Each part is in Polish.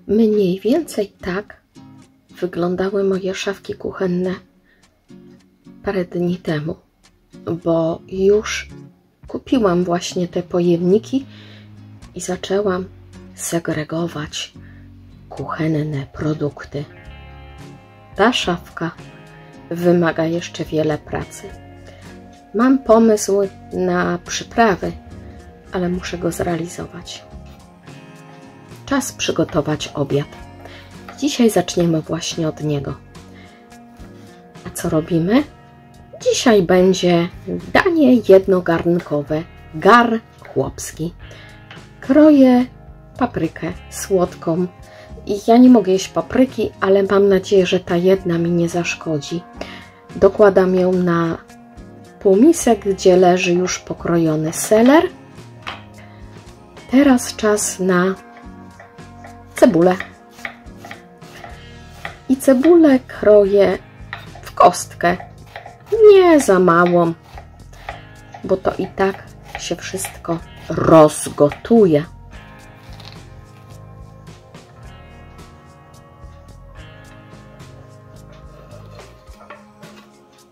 Mniej więcej tak wyglądały moje szafki kuchenne parę dni temu, bo już kupiłam właśnie te pojemniki i zaczęłam segregować kuchenne produkty. Ta szafka wymaga jeszcze wiele pracy. Mam pomysł na przyprawy, ale muszę go zrealizować. Czas przygotować obiad. Dzisiaj zaczniemy właśnie od niego. A co robimy? Dzisiaj będzie danie jednogarnkowe, gar chłopski. Kroję paprykę słodką i ja nie mogę jeść papryki, ale mam nadzieję, że ta jedna mi nie zaszkodzi. Dokładam ją na półmisek, gdzie leży już pokrojony seler. Teraz czas na cebulę. I cebulę kroję w kostkę, nie za małą, bo to i tak się wszystko rozgotuje.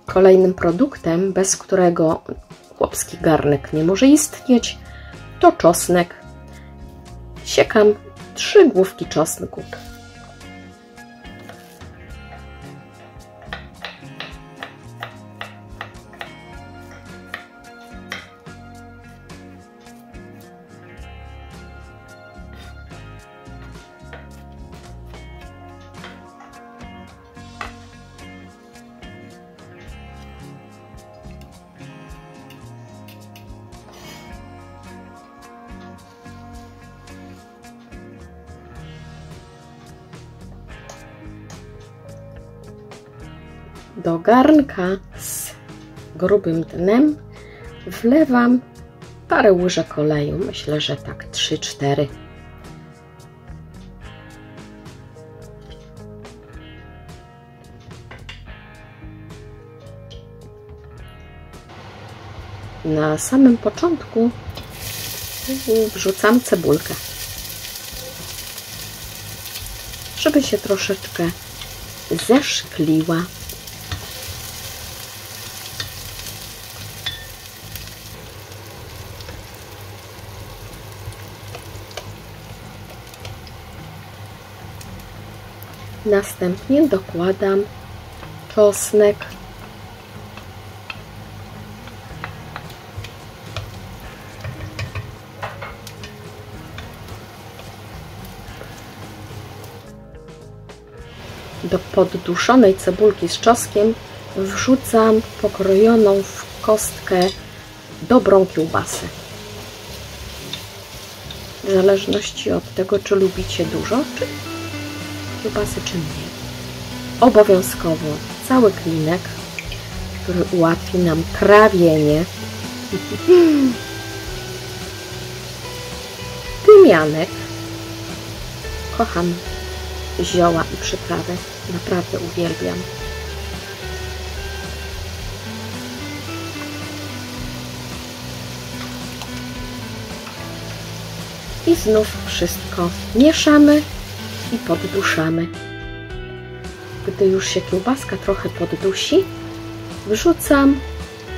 Kolejnym produktem, bez którego chłopski garnek nie może istnieć, to czosnek. Siekam 3 główki czosnku. Do garnka z grubym dnem wlewam parę łyżek oleju, myślę, że tak 3-4. Na samym początku wrzucam cebulkę, żeby się troszeczkę zeszkliła. Następnie dokładam czosnek. Do podduszonej cebulki z czosnkiem wrzucam pokrojoną w kostkę dobrą kiełbasę. W zależności od tego, czy lubicie dużo, czy kiełbasy, czy mniej. Obowiązkowo cały klinek, który ułatwi nam trawienie. Tymianek. Kocham zioła i przyprawy. Naprawdę uwielbiam. I znów wszystko mieszamy i podduszamy. Gdy już się kiełbaska trochę poddusi, wrzucam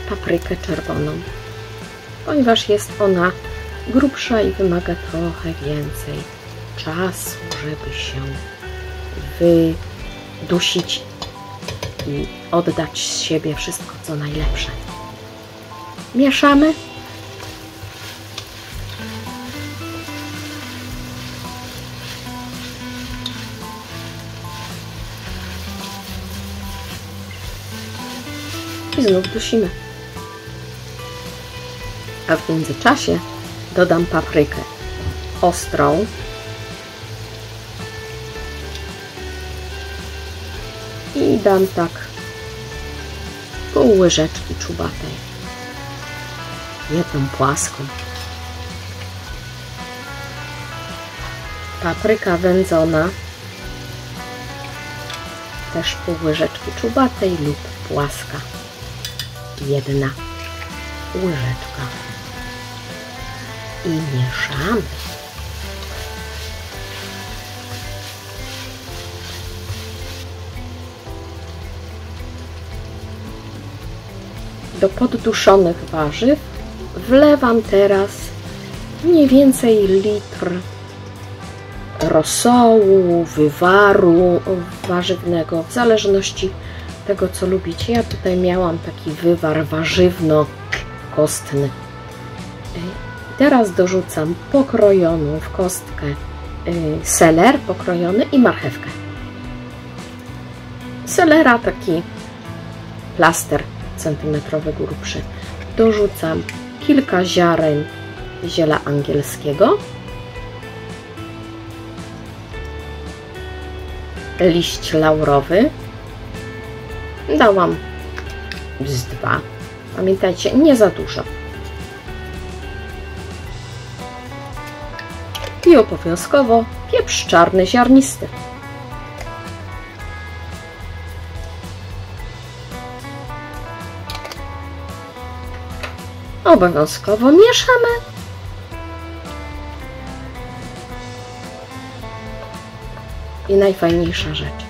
paprykę czerwoną, ponieważ jest ona grubsza i wymaga trochę więcej czasu, żeby się wydusić i oddać z siebie wszystko, co najlepsze. Mieszamy. I znów dusimy. A w międzyczasie dodam paprykę ostrą, i dam tak pół łyżeczki czubatej. Jedną płaską. Papryka wędzona. Też pół łyżeczki czubatej lub płaska. Jedna łyżeczka. I mieszamy. Do podduszonych warzyw wlewam teraz mniej więcej litr rosołu, wywaru warzywnego, w zależności tego, co lubicie. Ja tutaj miałam taki wywar warzywno-kostny. Teraz dorzucam pokrojoną w kostkę seler pokrojony i marchewkę. Selera taki plaster centymetrowy grubszy. Dorzucam kilka ziaren ziela angielskiego, liść laurowy, dałam z 2, pamiętajcie, nie za dużo, i obowiązkowo pieprz czarny ziarnisty. Obowiązkowo mieszamy. I najfajniejsza rzecz.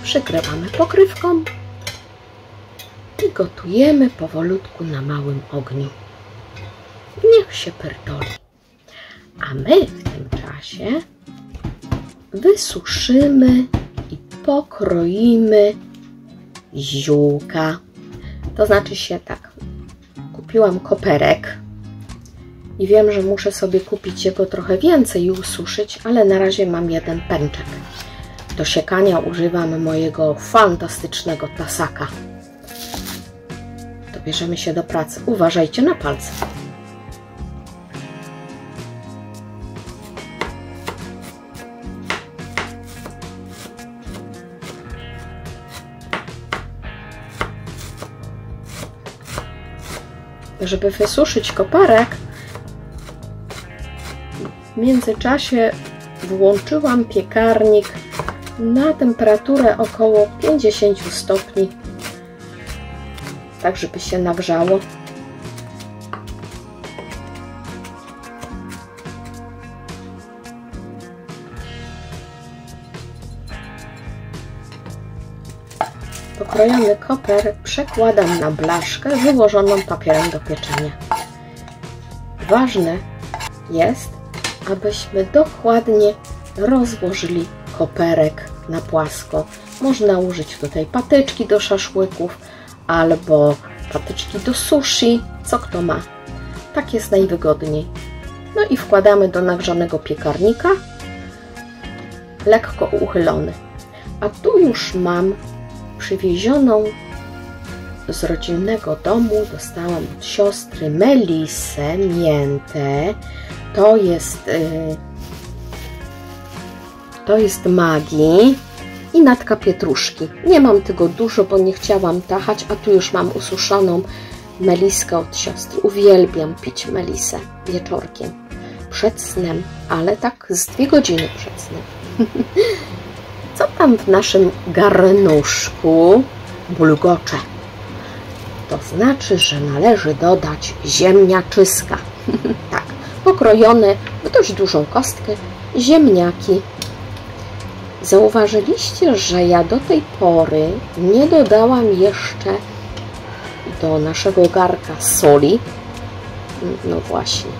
Przykrywamy pokrywką i gotujemy powolutku na małym ogniu. Niech się pierdoli. A my w tym czasie wysuszymy i pokroimy ziółka. To znaczy się tak. Kupiłam koperek i wiem, że muszę sobie kupić jego trochę więcej i ususzyć, ale na razie mam jeden pęczek. Do siekania używam mojego fantastycznego tasaka. To bierzemy się do pracy. Uważajcie na palce. Żeby wysuszyć koperek, w międzyczasie włączyłam piekarnik na temperaturę około 50 stopni, tak żeby się nagrzało. Pokrojony koper przekładam na blaszkę wyłożoną papierem do pieczenia. Ważne jest, abyśmy dokładnie rozłożyli koperek na płasko. Można użyć tutaj patyczki do szaszłyków albo patyczki do sushi, co kto ma. Tak jest najwygodniej. No i wkładamy do nagrzanego piekarnika, lekko uchylony. A tu już mam przywiezioną z rodzinnego domu, dostałam od siostry melisę, miętę. To jest Magii i natka pietruszki. Nie mam tego dużo, bo nie chciałam tachać, a tu już mam ususzoną meliskę od siostry. Uwielbiam pić melisę wieczorkiem, przed snem, ale tak z 2 godziny przed snem. Co tam w naszym garnuszku bulgocze? To znaczy, że należy dodać ziemniaczyska. Tak, pokrojone w dość dużą kostkę ziemniaki. Zauważyliście, że ja do tej pory nie dodałam jeszcze do naszego garka soli? No właśnie,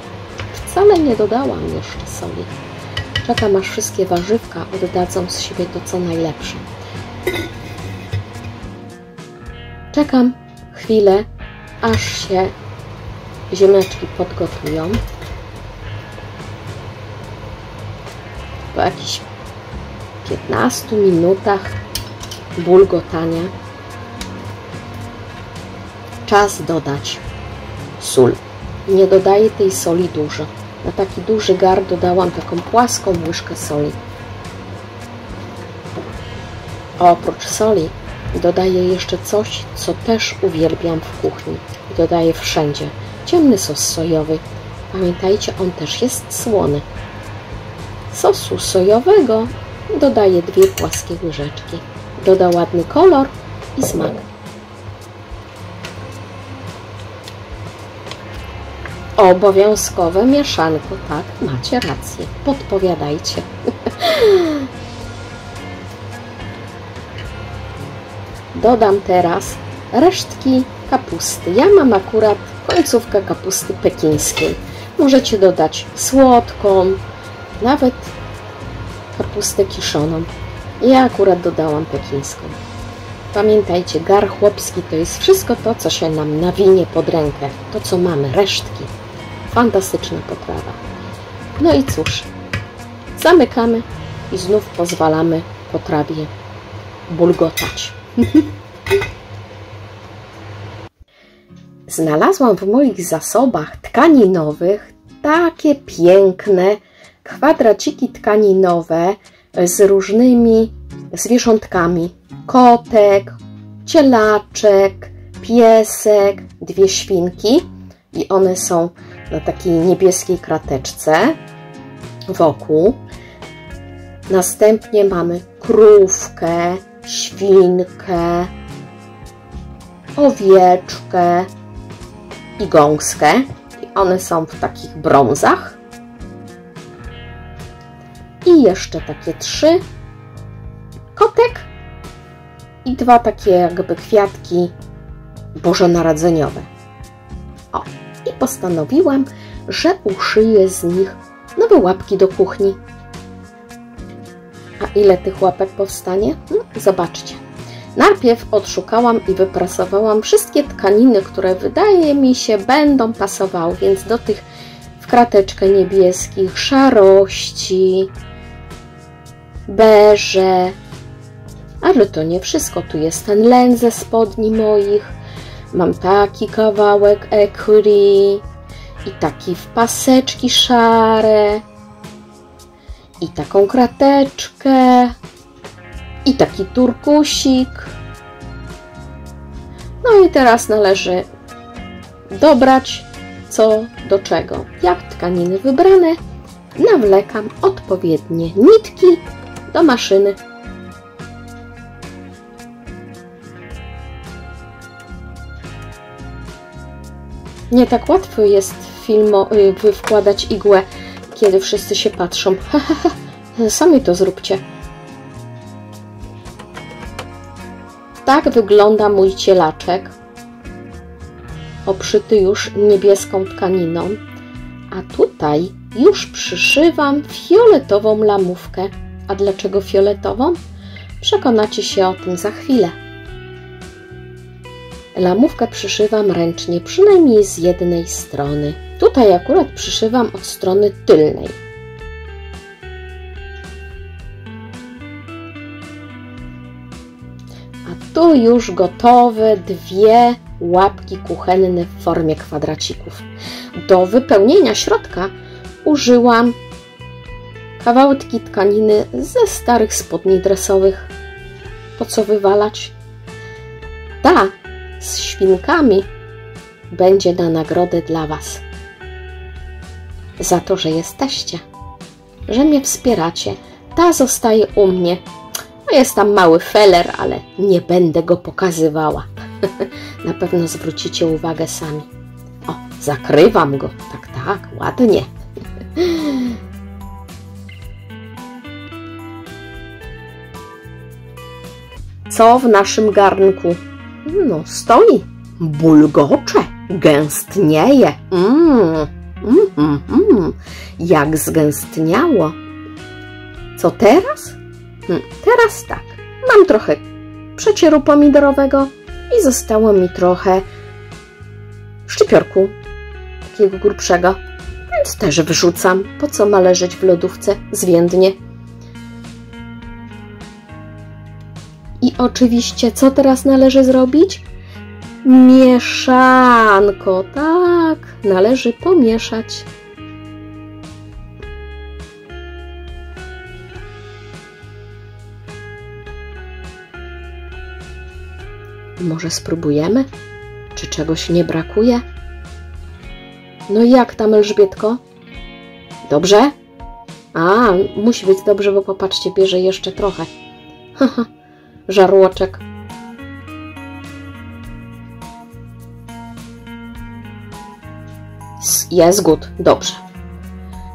wcale nie dodałam jeszcze soli. Czekam, aż wszystkie warzywka oddadzą z siebie to, co najlepsze. Czekam chwilę, aż się ziemniaczki podgotują. Po jakichś 15 minutach bulgotania czas dodać sól. Nie dodaję tej soli dużo. Na taki duży gar dodałam taką płaską łyżkę soli. Oprócz soli Dodaję jeszcze coś, co też uwielbiam w kuchni. Dodaję wszędzie. Ciemny sos sojowy. Pamiętajcie, on też jest słony. Sosu sojowego dodaję 2 płaskie łyżeczki. Doda ładny kolor i smak. Obowiązkowe mieszanko, tak, macie rację. Podpowiadajcie. Dodam teraz resztki kapusty. Ja mam akurat końcówkę kapusty pekińskiej. Możecie dodać słodką, nawet kapustę kiszoną. Ja akurat dodałam pekińską. Pamiętajcie, gar chłopski to jest wszystko to, co się nam nawinie pod rękę. To, co mamy, resztki. Fantastyczna potrawa. No i cóż, zamykamy i znów pozwalamy potrawie bulgotać. Znalazłam w moich zasobach tkaninowych takie piękne kwadraciki tkaninowe z różnymi zwierzątkami. Kotek, cielaczek, piesek, 2 świnki i one są na takiej niebieskiej krateczce wokół. Następnie mamy krówkę, świnkę, owieczkę i gąskę. I one są w takich brązach. I jeszcze takie 3. Kotek i 2 takie jakby kwiatki bożonarodzeniowe. O, i postanowiłam, że uszyję z nich nowe łapki do kuchni. A ile tych łapek powstanie? Zobaczcie. Najpierw odszukałam i wyprasowałam wszystkie tkaniny, które wydaje mi się będą pasowały, więc do tych w krateczkę niebieskich, szarości, beże. Ale to nie wszystko. Tu jest ten len ze spodni moich. Mam taki kawałek ekry i taki w paseczki szare i taką krateczkę i taki turkusik. No i teraz należy dobrać co do czego. Jak tkaniny wybrane, nawlekam odpowiednie nitki do maszyny. Nie tak łatwo jest wkładać igłę, kiedy wszyscy się patrzą. Sami to zróbcie. Tak wygląda mój cielaczek, obszyty już niebieską tkaniną. A tutaj już przyszywam fioletową lamówkę. A dlaczego fioletową? Przekonacie się o tym za chwilę. Lamówkę przyszywam ręcznie, przynajmniej z jednej strony. Tutaj akurat przyszywam od strony tylnej. A tu już gotowe 2 łapki kuchenne w formie kwadracików. Do wypełnienia środka użyłam kawałki tkaniny ze starych spodni dresowych. Po co wywalać? Ta z świnkami będzie na nagrodę dla Was. Za to, że jesteście, że mnie wspieracie. Ta zostaje u mnie. No jest tam mały feller, ale nie będę go pokazywała. Na pewno zwrócicie uwagę sami. O, zakrywam go. Tak, ładnie. Co w naszym garnku? No, stoi, bulgocze, gęstnieje. Jak zgęstniało. Co teraz? Teraz tak, mam trochę przecieru pomidorowego i zostało mi trochę szczypiorku, takiego grubszego, więc też wyrzucam. Po co ma leżeć w lodówce zwiędnie? I oczywiście, co teraz należy zrobić? Mieszanko, tak, należy pomieszać. Może spróbujemy? Czy czegoś nie brakuje? No i jak tam, Elżbietko? Dobrze? A, musi być dobrze, bo popatrzcie, bierze jeszcze trochę. Haha, żarłoczek. Jest good, dobrze.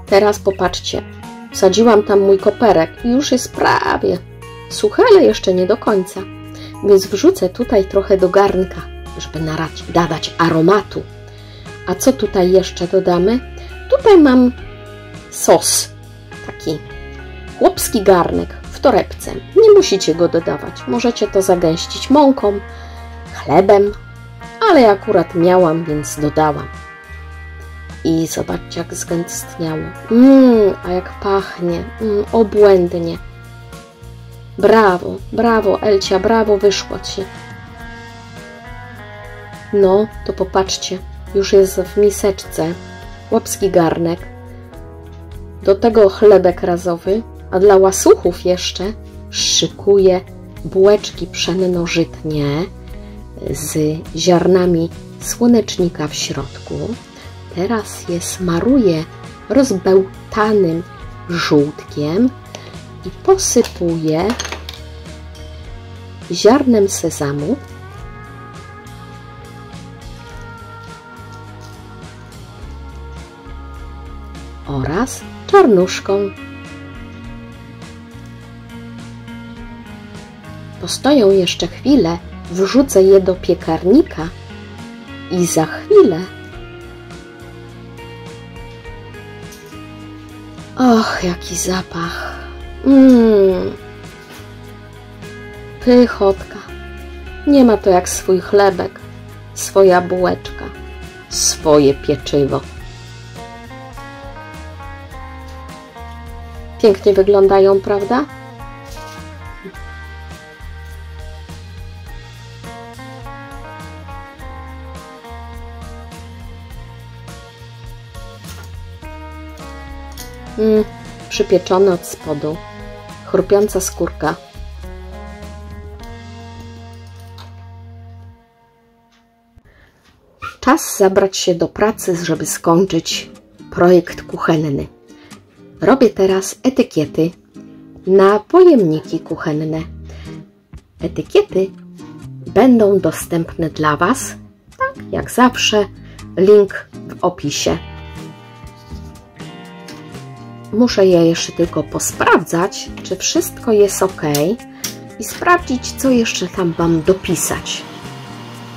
Teraz popatrzcie, wsadziłam tam mój koperek i już jest prawie suche, ale jeszcze nie do końca. Więc wrzucę tutaj trochę do garnka, żeby dodać aromatu. A co tutaj jeszcze dodamy? Tutaj mam sos, taki chłopski garnek w torebce. Nie musicie go dodawać. Możecie to zagęścić mąką, chlebem, ale ja akurat miałam, więc dodałam. I zobaczcie, jak zgęstniało. A jak pachnie. Obłędnie. Brawo, brawo, Elcia, brawo, wyszło ci. No, to popatrzcie. Już jest w miseczce chłopski garnek. Do tego chlebek razowy, a dla łasuchów jeszcze szykuję bułeczki pszenno-żytnie z ziarnami słonecznika w środku. Teraz je smaruję rozbełtanym żółtkiem i posypuję ziarnem sezamu oraz czarnuszką. Postoją jeszcze chwilę, wrzucę je do piekarnika i za chwilę... Och, jaki zapach! Pychotka. Nie ma to jak swój chlebek, swoja bułeczka, swoje pieczywo. Pięknie wyglądają, prawda? Przypieczone od spodu, chrupiąca skórka. Czas zabrać się do pracy, żeby skończyć projekt kuchenny. Robię teraz etykiety na pojemniki kuchenne. Etykiety będą dostępne dla Was, tak jak zawsze, link w opisie. Muszę je jeszcze tylko posprawdzać, czy wszystko jest ok i sprawdzić, co jeszcze tam Wam dopisać.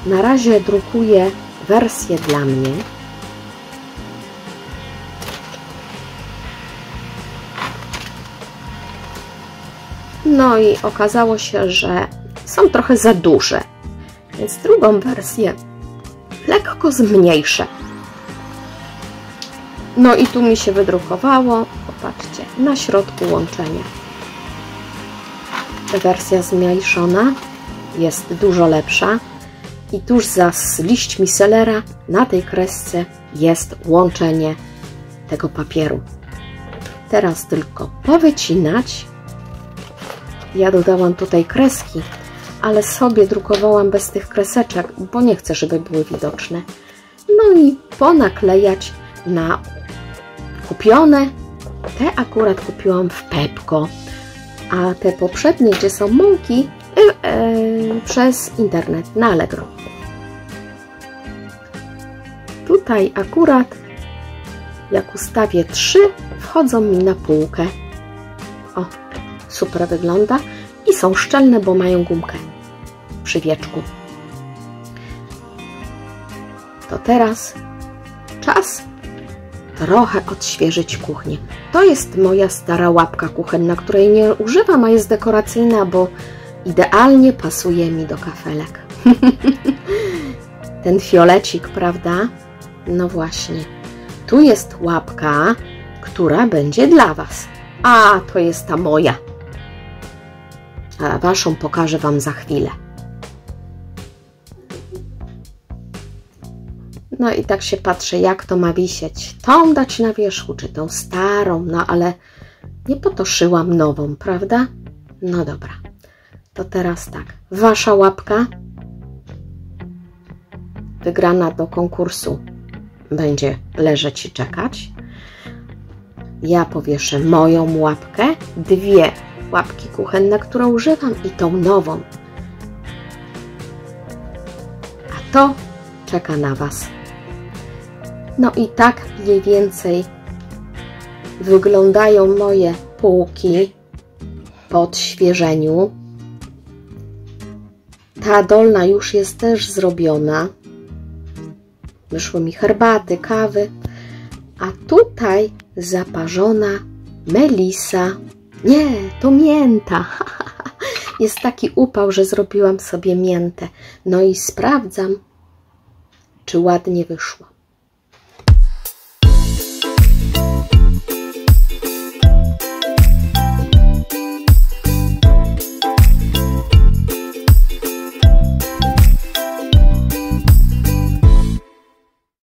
Na razie drukuję wersję dla mnie. No i okazało się, że są trochę za duże, więc drugą wersję lekko zmniejszę. No i tu mi się wydrukowało, popatrzcie, na środku łączenie. Wersja zmniejszona jest dużo lepsza i tuż za liśćmi selera na tej kresce jest łączenie tego papieru. Teraz tylko powycinać. Ja dodałam tutaj kreski, ale sobie drukowałam bez tych kreseczek, bo nie chcę, żeby były widoczne. No i ponaklejać na kupione. Te akurat kupiłam w Pepco, a te poprzednie, gdzie są mąki, przez internet na Allegro. Tutaj akurat, jak ustawię 3, wchodzą mi na półkę. O, super wygląda i są szczelne, bo mają gumkę przy wieczku. To teraz czas trochę odświeżyć kuchnię. To jest moja stara łapka kuchenna, której nie używam, a jest dekoracyjna, bo idealnie pasuje mi do kafelek. Ten fiolecik, prawda? No właśnie. Tu jest łapka, która będzie dla Was. A, to jest ta moja. A Waszą pokażę Wam za chwilę. No i tak się patrzę, jak to ma wisieć. Tą dać na wierzchu, czy tą starą, no ale nie po to szyłam nową, prawda? No dobra. To teraz tak. Wasza łapka wygrana do konkursu będzie leżeć i czekać. Ja powieszę moją łapkę, 2 łapki kuchenne, które używam i tą nową. A to czeka na Was. No i tak mniej więcej wyglądają moje półki po odświeżeniu. Ta dolna już jest też zrobiona. Wyszły mi herbaty, kawy. A tutaj zaparzona melisa. Nie, to mięta. Jest taki upał, że zrobiłam sobie miętę. No i sprawdzam, czy ładnie wyszło.